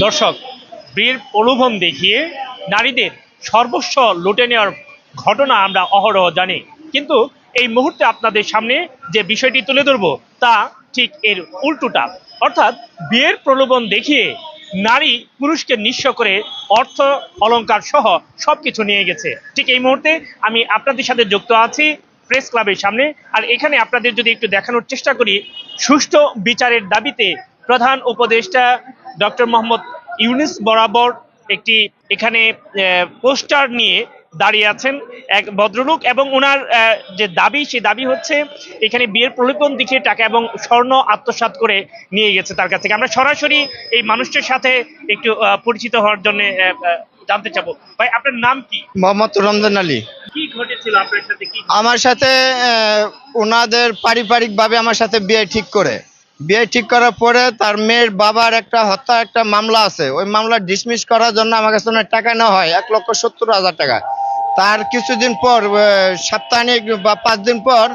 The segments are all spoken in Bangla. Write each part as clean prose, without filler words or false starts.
দর্শক, বিয়ের প্রলোভন দেখিয়ে নারীদের সর্বস্ব লুটে নেওয়ার ঘটনা আমরা অহরহ জানি, কিন্তু এই মুহূর্তে আপনাদের সামনে যে বিষয়টি তুলে ধরবো তা ঠিক এর উল্টোটা। অর্থাৎ বিয়ের প্রলোভন দেখিয়ে নারী পুরুষকে নিঃস্ব করে অর্থ অলংকার সহ সবকিছু নিয়ে গেছে। ঠিক এই মুহূর্তে আমি আপনাদের সাথে যুক্ত আছি প্রেস ক্লাবের সামনে। আর এখানে আপনাদের যদি একটু দেখানোর চেষ্টা করি, সুষ্ঠু বিচারের দাবিতে প্রধান উপদেষ্টা ডক্টর মোহাম্মদ ইউনূস বরাবর একটি এখানে পোস্টার নিয়ে দাঁড়িয়ে আছেন এক ভদ্রলোক, এবং ওনার যে দাবি, সেই দাবি হচ্ছে এখানে বিয়ের প্রলোভন দেখিয়ে টাকা এবং স্বর্ণ আত্মসাৎ করে নিয়ে গেছে তার কাছ থেকে। আমরা সরাসরি এই মানুষটির সাথে একটু পরিচিত হওয়ার জন্য জানতে চাবো। ভাই, আপনার নাম কি? মোহাম্মদ রমজান আলী। কি ঘটেছিল আপনার সাথে? কি আমার সাথে ওনাদের পারিবারিকভাবে আমার সাথে বিয়ে ঠিক করার পরে তার মেয়ের বাবার একটা মামলা আছে। ওই মামলা ডিসমিস করার জন্য আমার কাছে টাকা নেওয়া হয় 1,70,000 টাকা। তার কিছুদিন পর, সপ্তাহানিক বা 5 দিন পর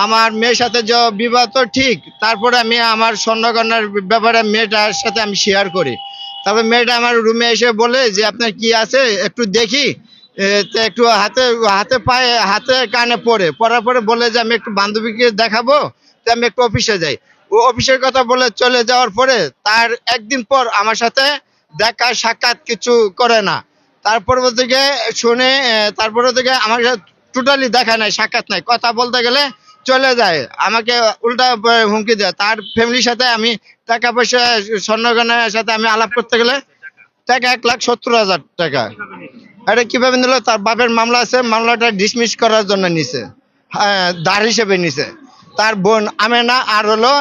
আমার মেয়ের সাথে যে বিবাহ তো ঠিক, তারপরে আমি আমার স্বর্ণগয়নার ব্যাপারে মেয়েটার সাথে আমি শেয়ার করি। তারপরে মেয়েটা আমার রুমে এসে বলে যে আপনার কি আছে একটু দেখি। তো একটু হাতে পায়ে হাতে কানে পড়ার পরে বলে যে আমি একটু বান্ধবীকে দেখাবো, তো আমি একটু অফিসে যাই। ও অফিসের কথা বলে চলে যাওয়ার পরে তার একদিন পর আমার সাথে দেখা সাক্ষাৎ কিছু করে না। তারপরে থেকে আমার টোটালি দেখা নাই, সাক্ষাৎ নাই। কথা বলতে গেলে চলে যায়, আমাকে উল্টা হুমকি দেয়। তার ফ্যামিলির সাথে আমি টাকা পয়সা স্বর্ণগয়নার সাথে আমি আলাপ করতে গেলে টাকা 1,70,000 টাকা। এটা কিভাবে নিল? তার বাপের মামলা আছে, মামলাটা ডিসমিস করার জন্য নিছে, ধার হিসেবে নিছে। তার বোন আমেনা আর হলো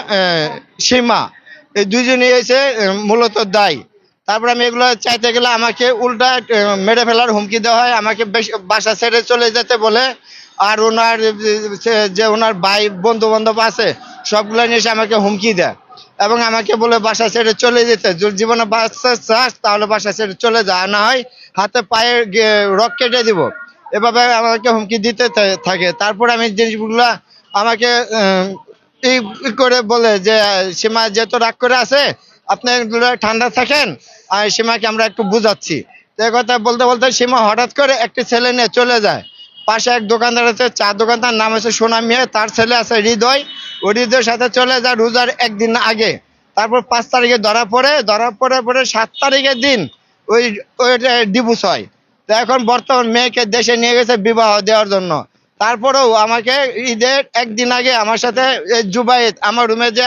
সীমা, এই দুইজনই এসে মূলত দায়ী। তারপর আমি এগুলো চাইতে গেলে আমাকে উল্টা মেরে ফেলার হুমকি দেওয়া হয়, আমাকে বাসা ছেড়ে চলে যেতে বলে। আর ওনার ভাই বন্ধু বান্ধব আছে, সবগুলো নিয়ে এসে আমাকে হুমকি দেয় এবং আমাকে বলে বাসা ছেড়ে চলে যেতে। জীবনে বাঁচতে চাস তাহলে বাসা ছেড়ে চলে যা, না হয় হাতে পায়ে রক কেটে দিব। এভাবে আমাকে হুমকি দিতে থাকে। তারপর আমি জিনিসগুলো আমাকে এই করে বলে যে সীমা যেহেতু রাগ করে আছে, আপনি ঠান্ডা থাকেন, আর সীমাকে আমরা একটু বুঝাচ্ছি। তো কথা বলতে বলতে সীমা হঠাৎ করে একটি ছেলে নিয়ে চলে যায়। পাশে এক দোকানদার আছে, চা দোকানদার, নাম হচ্ছে সোনা মিয়া, তার ছেলে আছে হৃদয়। ওই হৃদয়ের সাথে চলে যায় রোজার একদিন আগে। তারপর 5 তারিখে ধরা পরে 7 তারিখের দিন ওই ডিভোর্স হয়। তো এখন বর্তমান মেয়েকে দেশে নিয়ে গেছে বিবাহ দেওয়ার জন্য। তারপরেও আমাকে ঈদের একদিন আগে আমার সাথে জুবাইদ আমার রুমে যে